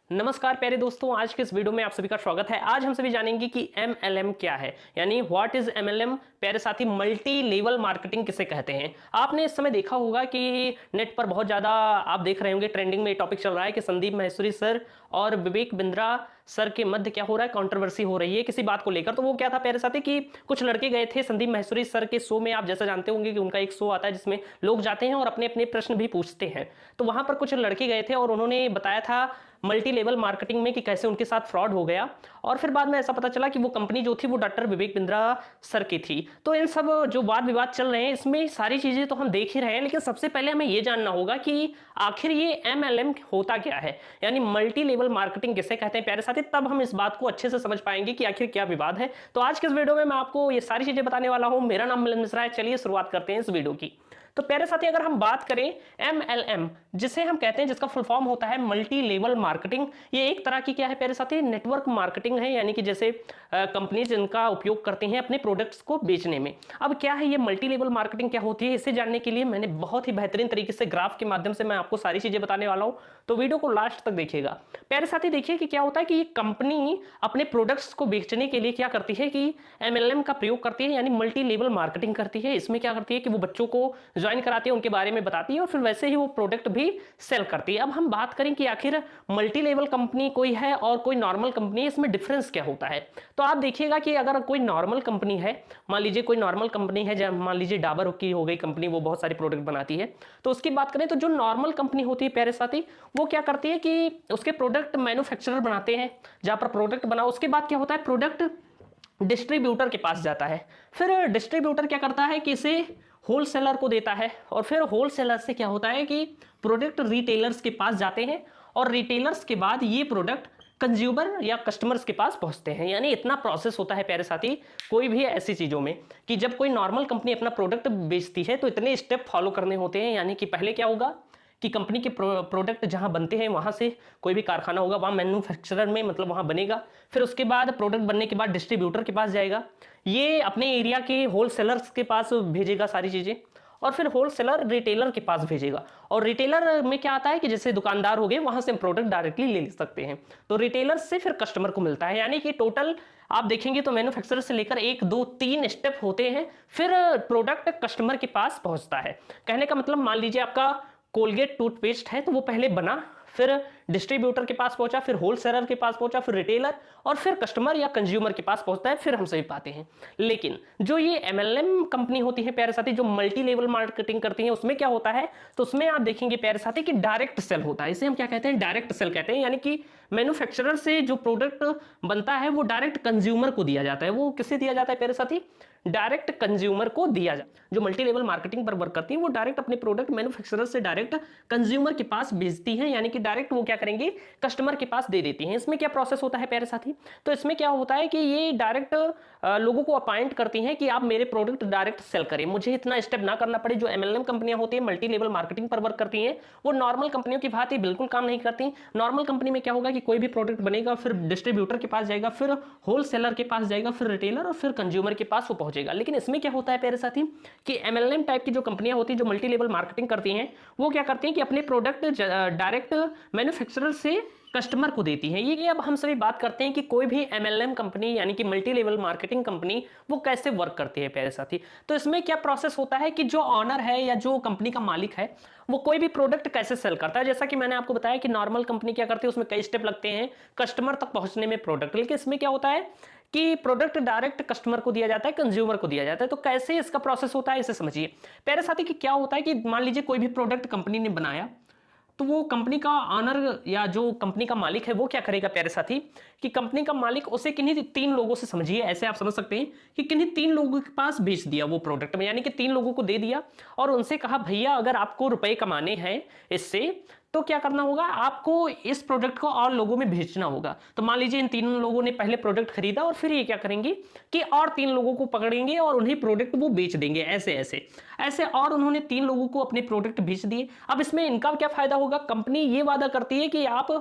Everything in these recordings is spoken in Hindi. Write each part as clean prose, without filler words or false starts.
नमस्कार प्यारे दोस्तों, आज के इस वीडियो में आप सभी का स्वागत है। आज हम सभी जानेंगे कि MLM क्या है, यानी व्हाट इज MLM। प्यारे साथी, मल्टी लेवल मार्केटिंग किसे कहते हैं। आपने इस समय देखा होगा कि नेट पर बहुत ज़्यादा आप देख रहे होंगे, ट्रेंडिंग में टॉपिक चल रहा है कि संदीप माहेश्वरी सर और विवेक बिंद्रा सर के मध्य क्या हो रहा है, कंट्रोवर्सी हो रही है किसी बात को लेकर। तो वो क्या था प्यारे साथी कि कुछ लड़के गए थे संदीप माहेश्वरी सर के शो में। आप जैसा जानते होंगे कि उनका एक शो आता है जिसमें लोग जाते हैं और अपने अपने प्रश्न भी पूछते हैं। तो वहां पर कुछ लड़के गए थे और उन्होंने बताया था मल्टी लेवल मार्केटिंग में कि कैसे उनके साथ फ्रॉड हो गया। और फिर बाद में ऐसा पता चला कि वो कंपनी जो थी वो डॉक्टर विवेक बिंद्रा सर की थी। तो इन सब जो वाद विवाद चल रहे हैं इसमें सारी चीजें तो हम देख ही रहे हैं, लेकिन सबसे पहले हमें ये जानना होगा कि आखिर ये MLM होता क्या है, यानी मल्टी लेवल मार्केटिंग किसे कहते हैं प्यारे साथी। तब हम इस बात को अच्छे से समझ पाएंगे कि आखिर क्या विवाद है। तो आज के इस वीडियो में मैं आपको ये सारी चीजें बताने वाला हूं। मेरा नाम मिलन मिश्रा है। चलिए शुरुआत करते हैं इस वीडियो की। तो प्यारे साथी, अगर हम बात करें MLM जिसे हम कहते हैं, जिसका फुल फॉर्म होता है मल्टी लेवल मार्केटिंग, ये एक तरह की क्या है प्यारे साथी, नेटवर्क मार्केटिंग है। यानी कि जैसे कंपनीज इनका उपयोग करते हैं अपने प्रोडक्ट्स को बेचने में। अब क्या है ये मल्टी लेवल मार्केटिंग, क्या होती है, इसे जानने के लिए मैंने बहुत ही बेहतरीन तरीके से ग्राफ के माध्यम से मैं आपको सारी चीजें बताने वाला हूं। तो वीडियो को लास्ट तक देखिएगा प्यारे साथी। देखिए कि क्या होता है कि ये कंपनी अपने प्रोडक्ट्स को बेचने के लिए क्या करती है कि MLM का प्रयोग करती है, यानी मल्टी लेवल मार्केटिंग करती है। इसमें क्या करती है कि वो बच्चों को ज्वाइन कराती है, उनके बारे में बताती है और फिर वैसे ही वो प्रोडक्ट भी सेल करती है। अब हम बात करें कि आखिर मल्टी लेवल कंपनी कोई है और कोई नॉर्मल कंपनी है, इसमें डिफरेंस क्या होता है। तो आप देखिएगा कि अगर कोई नॉर्मल कंपनी है, मान लीजिए कोई नॉर्मल कंपनी है, जब मान लीजिए डाबर की हो गई कंपनी, वो बहुत सारे प्रोडक्ट बनाती है। तो उसकी बात करें तो जो नॉर्मल कंपनी होती है प्यारे साथी, वो क्या करती है कि उसके प्रोडक्ट मैन्युफैक्चरर बनाते हैं, जहां पर प्रोडक्ट बनाओ उसके बाद क्या होता है, प्रोडक्ट डिस्ट्रीब्यूटर के पास जाता है। फिर डिस्ट्रीब्यूटर क्या करता है कि इसे होलसेलर को देता है और फिर होलसेलर से क्या होता है कि प्रोडक्ट रिटेलर्स के पास जाते हैं और रिटेलर्स के बाद ये प्रोडक्ट कंज्यूमर या कस्टमर्स के पास पहुंचते हैं। यानी इतना प्रोसेस होता है प्यारे साथी कोई भी ऐसी चीज़ों में कि जब कोई नॉर्मल कंपनी अपना प्रोडक्ट बेचती है तो इतने स्टेप फॉलो करने होते हैं। यानी कि पहले क्या होगा कि कंपनी के प्रोडक्ट जहां बनते हैं वहां से कोई भी कारखाना होगा, वहां मैन्युफैक्चरर में मतलब वहां बनेगा। फिर उसके बाद प्रोडक्ट बनने के बाद डिस्ट्रीब्यूटर के पास जाएगा, ये अपने एरिया के होलसेलर्स के पास भेजेगा सारी चीज़ें, और फिर होलसेलर रिटेलर के पास भेजेगा। और रिटेलर में क्या आता है कि जैसे दुकानदार हो गए, वहां से हम प्रोडक्ट डायरेक्टली ले सकते हैं। तो रिटेलर से फिर कस्टमर को मिलता है। यानी कि टोटल आप देखेंगे तो मैन्युफैक्चरर से लेकर 1 2 3 स्टेप होते हैं, फिर प्रोडक्ट कस्टमर के पास पहुंचता है। कहने का मतलब, मान लीजिए आपका कोलगेट टूथपेस्ट है तो वो पहले बना, फिर डिस्ट्रीब्यूटर के पास पहुंचा, फिर होलसेलर के पास पहुंचा, फिर रिटेलर और फिर कस्टमर या कंज्यूमर के पास पहुंचता है, फिर हम सभी पाते हैं। लेकिन जो ये MLM कंपनी होती है प्यारे साथी, जो मल्टी लेवल मार्केटिंग करती है, उसमें क्या होता है, तो उसमें आप देखेंगे प्यारे साथी कि डायरेक्ट सेल होता है। इसे हम क्या कहते हैं, डायरेक्ट सेल कहते हैं। यानी कि मैन्युफैक्चरर से जो प्रोडक्ट बनता है वो डायरेक्ट कंज्यूमर को दिया जाता है। वो किससे दिया जाता है प्यारे साथी, डायरेक्ट कंज्यूमर को दिया जाता है। जो मल्टी लेवल मार्केटिंग पर वर्क करती है वो डायरेक्ट अपने प्रोडक्ट मैन्युफैक्चरर से डायरेक्ट कंज्यूमर के पास भेजती हैं। यानी कि डायरेक्ट वो क्या करेंगे, कस्टमर के पास दे देती हैं। इसमें क्या प्रोसेस होता है प्यारे साथी, तो इसमें क्या होता है कि ये डायरेक्ट लोगों को अपॉइंट करती हैं कि आप मेरे प्रोडक्ट डायरेक्ट सेल करें, मुझे इतना स्टेप ना करना पड़े। जो MLM कंपनियां होती है मल्टी लेवल मार्केटिंग पर वर्क करती हैं, वो नॉर्मल कंपनियों की भांति बिल्कुल काम नहीं करती। नॉर्मल कंपनी में क्या होगा कि कोई भी प्रोडक्ट बनेगा, फिर डिस्ट्रीब्यूटर के पास जाएगा, फिर होलसेलर के पास जाएगा, फिर रिटेलर और फिर कंज्यूमर के पास वो पहुंचेगा। लेकिन इसमें क्या होता है प्यारे साथी कि MLM टाइप की जो कंपनियां होती हैं जो मल्टी लेवल मार्केटिंग करती हैं, वो क्या करती हैं कि अपने प्रोडक्ट डायरेक्ट मैन्युफैक्चरर से कस्टमर को देती हैं। ये अब हम सभी बात करते हैं कि कोई भी MLM कंपनी यानी कि मल्टी लेवल मार्केटिंग कंपनी वो कैसे वर्क करती है प्यारे साथी। तो इसमें क्या प्रोसेस होता है कि जो ऑनर है या जो कंपनी का मालिक है वो कोई भी प्रोडक्ट कैसे सेल करता है। जैसा कि मैंने आपको बताया कि नॉर्मल कंपनी क्या करती है, उसमें कई स्टेप लगते हैं कस्टमर तक पहुंचने में प्रोडक्ट। लेकिन इसमें क्या होता है कि प्रोडक्ट डायरेक्ट कस्टमर को दिया जाता है, कंज्यूमर को दिया जाता है। तो कैसे इसका प्रोसेस होता है इसे समझिए प्यारे साथी कि क्या होता है कि मान लीजिए कोई भी प्रोडक्ट कंपनी ने बनाया, तो वो कंपनी का ऑनर या जो कंपनी का मालिक है वो क्या करेगा प्यारे साथी कि कंपनी का मालिक उसे किन्हीं 3 लोगों से, समझिए ऐसे आप समझ सकते हैं कि किन्हीं 3 लोगों के पास बेच दिया वो प्रोडक्ट में। यानी कि 3 लोगों को दे दिया और उनसे कहा भैया अगर आपको रुपए कमाने हैं इससे तो क्या करना होगा, आपको इस प्रोडक्ट को और लोगों में भेजना होगा। तो मान लीजिए इन 3 लोगों ने पहले प्रोडक्ट खरीदा और फिर ये क्या करेंगे कि और 3 लोगों को पकड़ेंगे और उन्हें प्रोडक्ट वो बेच देंगे ऐसे ऐसे ऐसे, और उन्होंने 3 लोगों को अपने प्रोडक्ट बेच दिए। अब इसमें इनका क्या फायदा होगा, कंपनी ये वादा करती है कि आप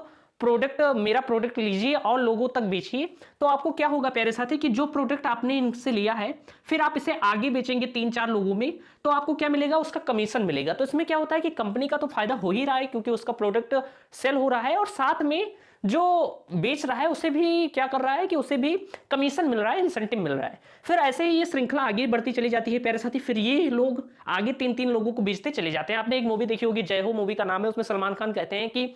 प्रोडक्ट, मेरा प्रोडक्ट लीजिए और लोगों तक बेचिए। तो आपको क्या होगा प्यारे साथी कि जो प्रोडक्ट आपने इनसे लिया है फिर आप इसे आगे बेचेंगे 3-4 लोगों में, तो आपको क्या मिलेगा, उसका कमीशन मिलेगा। तो इसमें क्या होता है कि कंपनी का तो फायदा हो ही रहा है क्योंकि उसका प्रोडक्ट सेल हो रहा है, और साथ में जो बेच रहा है उसे भी क्या कर रहा है कि उसे भी कमीशन मिल रहा है, इंसेंटिव मिल रहा है। फिर ऐसे ही ये श्रृंखला आगे बढ़ती चली जाती है प्यारे साथी। फिर ये लोग आगे 3-3 लोगों को बेचते चले जाते हैं। आपने एक मूवी देखी होगी, जय हो मूवी का नाम है, उसमें सलमान खान कहते हैं कि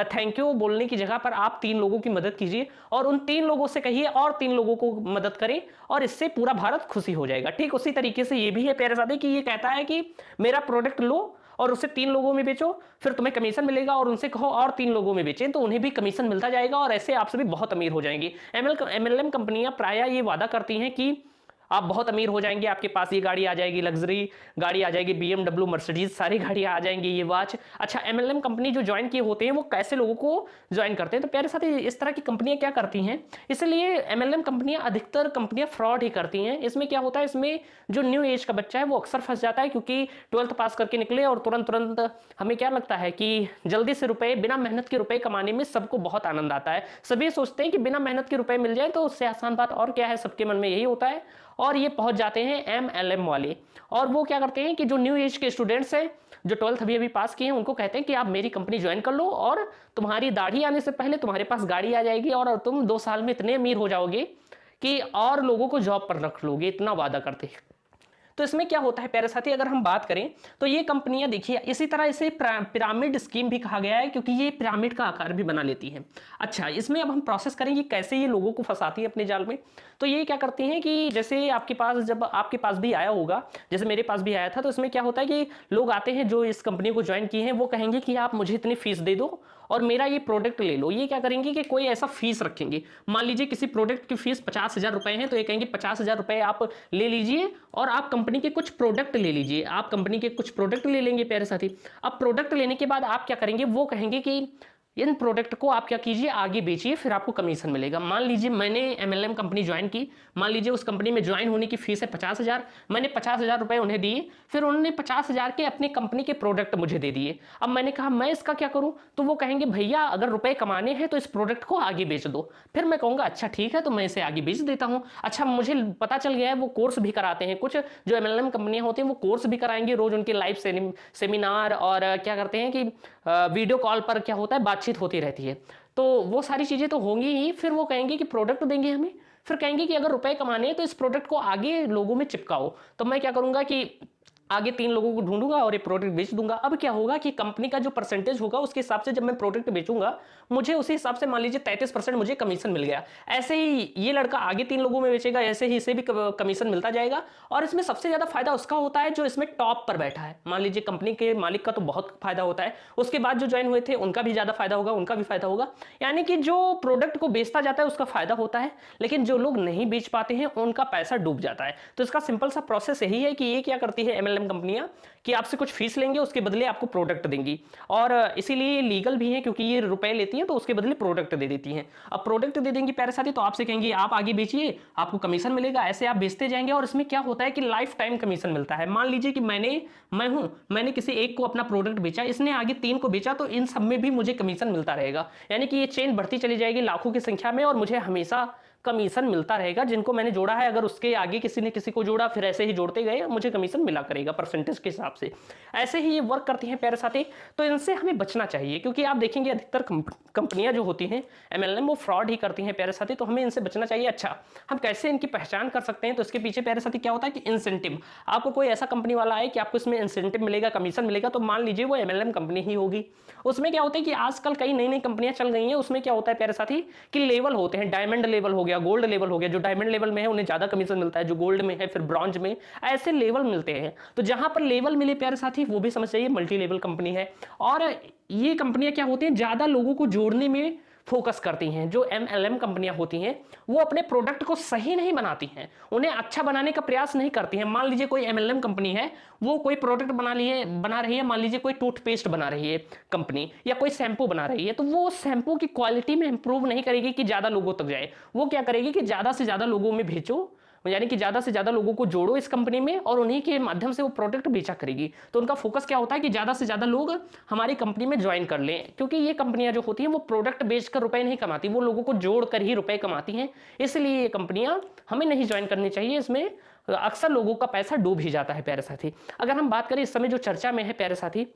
थैंक यू बोलने की जगह पर आप 3 लोगों की मदद कीजिए और उन 3 लोगों से कहिए और 3 लोगों को मदद करें और इससे पूरा भारत खुशी हो जाएगा। ठीक उसी तरीके से ये भी है प्यारे साथी कि ये कहता है कि मेरा प्रोडक्ट लो और उसे 3 लोगों में बेचो, फिर तुम्हें कमीशन मिलेगा, और उनसे कहो और 3 लोगों में बेचें तो उन्हें भी कमीशन मिलता जाएगा, और ऐसे आप सभी बहुत अमीर हो जाएंगे। एमएलएम कंपनियां प्रायः ये वादा करती हैं कि आप बहुत अमीर हो जाएंगे, आपके पास ये गाड़ी आ जाएगी, लग्जरी गाड़ी आ जाएगी, बीएमडब्ल्यू, मर्सिडीज, सारी गाड़ियां आ जाएंगी, ये वॉच। अच्छा, एमएलएम कंपनी जो ज्वाइन किए होते हैं वो कैसे लोगों को ज्वाइन करते हैं? तो प्यारे साथी इस तरह की कंपनियां क्या करती हैं, इसलिए एमएलएम कंपनियां, अधिकतर कंपनियां फ्रॉड ही करती हैं। इसमें क्या होता है, इसमें जो न्यू एज का बच्चा है वो अक्सर फंस जाता है क्योंकि 12th पास करके निकले और तुरंत हमें क्या लगता है कि जल्दी से रुपए, बिना मेहनत के रुपए कमाने में सबको बहुत आनंद आता है। सभी सोचते हैं कि बिना मेहनत के रुपए मिल जाए तो उससे आसान बात और क्या है, सबके मन में यही होता है, और ये पहुंच जाते हैं एमएलएम वाले। और वो क्या करते हैं कि जो न्यू एज के स्टूडेंट्स हैं, जो 12th अभी पास किए हैं, उनको कहते हैं कि आप मेरी कंपनी ज्वाइन कर लो और तुम्हारी दाढ़ी आने से पहले तुम्हारे पास गाड़ी आ जाएगी और तुम 2 साल में इतने अमीर हो जाओगे कि और लोगों को जॉब पर रख लोगे, इतना वादा करते हैं। तो इसमें क्या होता है प्यारे साथी, अगर हम बात करें तो ये कंपनियां देखिए, इसी तरह इसे पिरामिड स्कीम भी कहा गया है क्योंकि ये पिरामिड का आकार भी बना लेती है। अच्छा, इसमें अब हम प्रोसेस करेंगे कैसे ये लोगों को फंसाती है अपने जाल में। तो ये क्या करती हैं कि जैसे आपके पास, जब आपके पास भी आया होगा, जैसे मेरे पास भी आया था, तो इसमें क्या होता है कि लोग आते हैं जो इस कंपनी को ज्वाइन किए हैं, वो कहेंगे कि आप मुझे इतनी फीस दे दो और मेरा ये प्रोडक्ट ले लो। ये क्या करेंगे कि कोई ऐसा फीस रखेंगे, मान लीजिए किसी प्रोडक्ट की फीस 50,000 रुपए है, तो ये कहेंगे 50,000 रुपए आप ले लीजिए और आप कंपनी के कुछ प्रोडक्ट ले लीजिए। आप कंपनी के कुछ प्रोडक्ट ले लेंगे प्यारे साथी। अब प्रोडक्ट लेने के बाद आप क्या करेंगे, वो कहेंगे कि इन प्रोडक्ट को आप क्या कीजिए, आगे बेचिए, फिर आपको कमीशन मिलेगा। मान लीजिए मैंने एमएलएम कंपनी ज्वाइन की, मान लीजिए उस कंपनी में ज्वाइन होने की फीस है 50,000, मैंने 50,000 रुपए उन्हें दिए, फिर उन्होंने 50,000 के अपने कंपनी के प्रोडक्ट मुझे दे दिए। अब मैंने कहा मैं इसका क्या करूं, तो वो कहेंगे भैया अगर रुपए कमाने हैं तो इस प्रोडक्ट को आगे बेच दो। फिर मैं कहूंगा अच्छा ठीक है, तो मैं इसे आगे बेच देता हूं। अच्छा, मुझे पता चल गया है वो कोर्स भी कराते हैं, कुछ जो एमएलएम कंपनियां होती हैं वो कोर्स भी कराएंगे, रोज उनके लाइव सेमिनार और क्या करते हैं कि वीडियो कॉल पर क्या होता है, बातचीत होती रहती है। तो वो सारी चीजें तो होंगी ही। फिर वो कहेंगे कि प्रोडक्ट देंगे हमें, फिर कहेंगे कि अगर रुपए कमाने हैं तो इस प्रोडक्ट को आगे लोगों में चिपकाओ। तो मैं क्या करूंगा कि आगे 3 लोगों को ढूंढूंगा और ये प्रोडक्ट बेच दूंगा। अब क्या होगा कि कंपनी का जो परसेंटेज होगा उसके हिसाब से जब मैं प्रोडक्ट बेचूंगा, मुझे उसी हिसाब से मान लीजिए 33% मुझे कमीशन मिल गया। ऐसे ही ये लड़का आगे 3 लोगों में बेचेगा, ऐसे ही इसे भी कमीशन मिलता जाएगा। और इसमें सबसे ज्यादा फायदा उसका होता है जो इसमें टॉप पर बैठा है। मान लीजिए कंपनी के मालिक का तो बहुत फायदा होता है, उसके बाद जो ज्वाइन हुए थे उनका भी ज्यादा फायदा होगा, उनका भी फायदा होगा। यानी कि जो प्रोडक्ट को बेचता जाता है उसका फायदा होता है, लेकिन जो लोग नहीं बेच पाते हैं उनका पैसा डूब जाता है। तो इसका सिंपल सा प्रोसेस यही है कि ये क्या करती है एमएलएम कंपनियां कि आपसे कुछ फीस लेंगे, उसके बदले आपको प्रोडक्ट देंगी, और इसीलिए लीगल भी है क्योंकि ये रुपए लेती हैं तो उसके बदले प्रोडक्ट दे देती हैं। अब प्रोडक्ट दे देंगी प्यारे साथी तो आपसे कहेंगे आप आगे बेचिए, आपको कमीशन मिलेगा। ऐसे आप बेचते जाएंगे और इसमें क्या होता है कि लाइफ टाइम कमीशन मिलता है। मान लीजिए कि मैंने किसी एक को अपना प्रोडक्ट बेचा, इसने आगे 3 को बेचा, तो इन सब में भी मुझे कमीशन मिलता रहेगा। यानी कि ये चेन बढ़ती चली जाएगी लाखों की संख्या में और मुझे हमेशा कमीशन मिलता रहेगा। जिनको मैंने जोड़ा है, अगर उसके आगे किसी ने किसी को जोड़ा, फिर ऐसे ही जोड़ते गए, मुझे कमीशन मिला करेगा परसेंटेज के हिसाब से। ऐसे ही ये वर्क करती हैं प्यारे साथी। तो इनसे हमें बचना चाहिए क्योंकि आप देखेंगे अधिकतर कंपनियां जो होती हैं एमएलएम, वो फ्रॉड ही करती हैं प्यारे साथी। तो हमें इनसे बचना चाहिए। अच्छा, हम कैसे इनकी पहचान कर सकते हैं? तो इसके पीछे प्यारे साथी क्या होता है कि इंसेंटिव। आपको कोई ऐसा कंपनी वाला आए कि आपको इसमें इंसेंटिव मिलेगा, कमीशन मिलेगा, तो मान लीजिए वो एमएलएम कंपनी ही होगी। उसमें क्या होता है कि आजकल कई नई नई कंपनियां चल गई हैं, उसमें क्या होता है प्यारे साथी कि लेवल होते हैं, डायमंड लेवल हो गया, गोल्ड लेवल हो गया। जो डायमंड लेवल में है उन्हें ज्यादा कमीशन मिलता है, जो गोल्ड में है फिर ब्रॉन्ज में, ऐसे लेवल मिलते हैं। तो जहां पर लेवल मिले प्यारे साथी वो भी समझ जाइए मल्टी लेवल कंपनी है। और ये कंपनियां क्या होती हैं, ज्यादा लोगों को जोड़ने में फोकस करती हैं। जो एमएलएम कंपनियां होती हैं वो अपने प्रोडक्ट को सही नहीं बनाती हैं, उन्हें अच्छा बनाने का प्रयास नहीं करती हैं। मान लीजिए कोई एमएलएम कंपनी है, वो कोई प्रोडक्ट बना रही है, मान लीजिए कोई टूथपेस्ट बना रही है कंपनी, या कोई शैम्पू बना रही है, तो वो शैम्पू की क्वालिटी में इंप्रूव नहीं करेगी कि ज्यादा लोगों तक जाए। वो क्या करेगी कि ज्यादा से ज्यादा लोगों में यानी कि ज़्यादा से ज़्यादा लोगों को जोड़ो इस कंपनी में और उन्हीं के माध्यम से वो प्रोडक्ट बेचा करेगी। तो उनका फोकस क्या होता है कि ज़्यादा से ज़्यादा लोग हमारी कंपनी में ज्वाइन कर लें, क्योंकि ये कंपनियां जो होती हैं वो प्रोडक्ट बेचकर रुपए नहीं कमाती, वो लोगों को जोड़कर ही रुपए कमाती हैं। इसलिए ये कंपनियां हमें नहीं ज्वाइन करनी चाहिए, इसमें अक्सर लोगों का पैसा डूब ही जाता है प्यारे साथी। अगर हम बात करें इस समय जो चर्चा में है प्यारे साथी,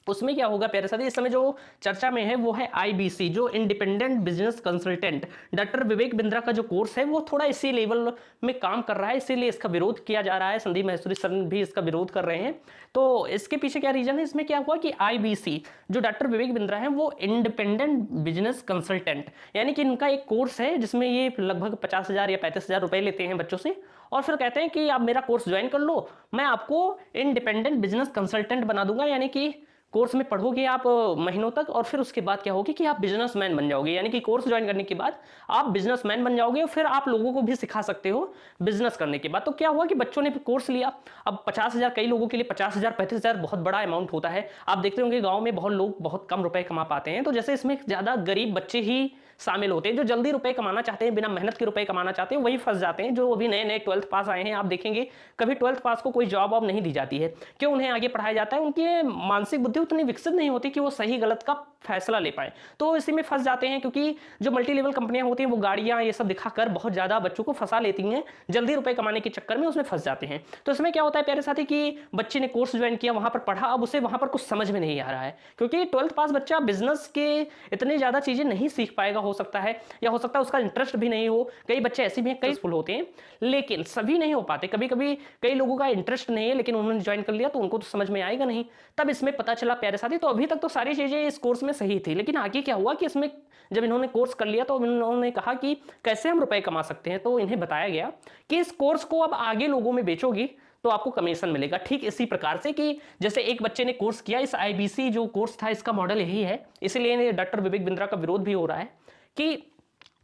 उसमें क्या होगा प्यारे साथी, इस समय जो चर्चा में है वो है आईबीसी, जो independent business consultant. Doctor Vivek Bindra का जो कोर्स है वो थोड़ा इसी लेवल में काम कर रहा है, इसीलिए इसका विरोध किया जा रहा है। संदीप माहेश्वरी सर भी इसका विरोध कर रहे हैं। तो इसके पीछे क्या रीजन है, इसमें क्या हुआ कि आईबीसी जो डॉक्टर विवेक बिंद्रा है वो इंडिपेंडेंट बिजनेस कंसल्टेंट, यानी कि इनका एक कोर्स है जिसमें ये लगभग 50,000 या 35,000 रुपए लेते हैं बच्चों से, और फिर कहते हैं कि आप मेरा कोर्स ज्वाइन कर लो, मैं आपको इंडिपेंडेंट बिजनेस कंसल्टेंट बना दूंगा। यानी कि कोर्स में पढ़ोगे आप महीनों तक और फिर उसके बाद क्या होगी कि आप बिजनेसमैन बन जाओगे। यानी कि कोर्स ज्वाइन करने के बाद आप बिजनेसमैन बन जाओगे और फिर आप लोगों को भी सिखा सकते हो बिजनेस करने के बाद। तो क्या हुआ कि बच्चों ने कोर्स लिया। अब 50,000 कई लोगों के लिए 50,000 35,000 बहुत बड़ा अमाउंट होता है। आप देखते होंगे गाँव में बहुत लोग बहुत कम रुपए कमा पाते हैं, तो जैसे इसमें ज़्यादा गरीब बच्चे ही शामिल होते हैं जो जल्दी रुपए कमाना चाहते हैं, बिना मेहनत के रुपए कमाना चाहते हैं, वही फंस जाते हैं। जो अभी नए नए 12th पास आए हैं, आप देखेंगे कभी 12th पास को कोई जॉब वॉब नहीं दी जाती है। क्यों उन्हें आगे पढ़ाया जाता है, उनकी मानसिक बुद्धि उतनी विकसित नहीं होती कि वो सही गलत का फैसला ले पाए, तो इसी में फंस जाते हैं। क्योंकि जो मल्टी लेवल कंपनियां होती हैं वो गाड़ियां ये सब दिखाकर बहुत ज्यादा बच्चों को फंसा लेती हैं, जल्दी रुपए कमाने के चक्कर में उसमें फंस जाते हैं। तो इसमें क्या होता है प्यारे साथी कि बच्चे ने कोर्स ज्वाइन किया, वहां पर पढ़ा, अब उसे वहां पर कुछ समझ में नहीं आ रहा है, क्योंकि 12th पास बच्चा बिजनेस के इतनी ज्यादा चीजें नहीं सीख पाएगा, हो सकता है, या हो सकता है उसका इंटरेस्ट भी नहीं हो। कई बच्चे ऐसे भी हैं, कई फुल होते हैं, लेकिन सभी नहीं हो पाते। कभी कभी कई लोगों का इंटरेस्ट नहीं है लेकिन उन्होंने ज्वाइन कर लिया तो उनको तो समझ में आएगा नहीं। तब इसमें पता चला प्यारे साथी, तो अभी तक तो सारी चीजें इस कोर्स में सही थी, लेकिन आगे क्या हुआ कि इसमें जब इन्होंने कोर्स कर लिया तो इन्होंने कहा कि कैसे हम रुपए कमा सकते हैं। तो इन्हें बताया गया कि इस कोर्स को अब आगे लोगों में बेचोगी तो आपको कमीशन मिलेगा। ठीक इसी प्रकार से कि जैसे एक बच्चे ने कोर्स किया, इस आईबीसी जो कोर्स था इसका मॉडल यही है, इसलिए डॉक्टर विवेक बिंद्रा का विरोध भी हो रहा है कि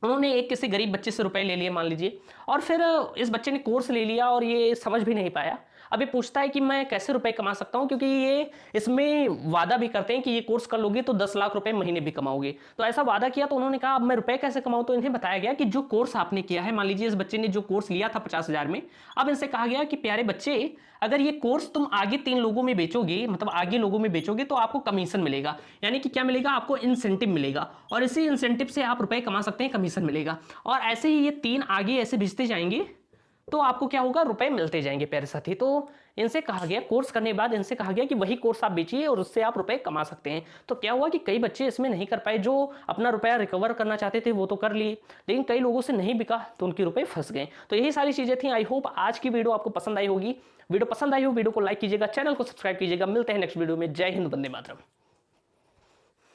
उन्होंने एक किसी गरीब बच्चे से रुपए ले लिए मान लीजिए, और फिर इस बच्चे ने कोर्स ले लिया और ये समझ भी नहीं पाया। अभी पूछता है कि मैं कैसे रुपए कमा सकता हूं, क्योंकि ये इसमें वादा भी करते हैं कि ये कोर्स कर लोगे तो 10 लाख रुपए महीने भी कमाओगे। तो ऐसा वादा किया तो उन्होंने कहा अब मैं रुपए कैसे कमाऊं। तो इन्हें बताया गया कि जो कोर्स आपने किया है, मान लीजिए इस बच्चे ने जो कोर्स लिया था 50,000 में, अब इनसे कहा गया कि प्यारे बच्चे अगर ये कोर्स तुम आगे 3 लोगों में बेचोगे, मतलब आगे लोगों में बेचोगे तो आपको कमीशन मिलेगा। यानी कि क्या मिलेगा, आपको इंसेंटिव मिलेगा, और इसी इंसेंटिव से आप रुपए कमा सकते हैं, कमीशन मिलेगा। और ऐसे ही ये 3 आगे ऐसे भेजते जाएंगे तो आपको क्या होगा, रुपए मिलते जाएंगे प्यारे साथी। तो इनसे कहा गया, कोर्स करने के बाद इनसे कहा गया कि वही कोर्स आप बेचिए और उससे आप रुपए कमा सकते हैं। तो क्या हुआ कि कई बच्चे इसमें नहीं कर पाए, जो अपना रुपया रिकवर करना चाहते थे वो तो कर लिए, लेकिन कई लोगों से नहीं बिका तो उनके रुपए फंस गए। तो यही सारी चीजें थी। आई होप आज की वीडियो आपको पसंद आई होगी। वीडियो पसंद आई हो वीडियो को लाइक कीजिएगा, चैनल को सब्सक्राइब कीजिएगा। मिलते हैं नेक्स्ट वीडियो में। जय हिंद, वंदे मातरम।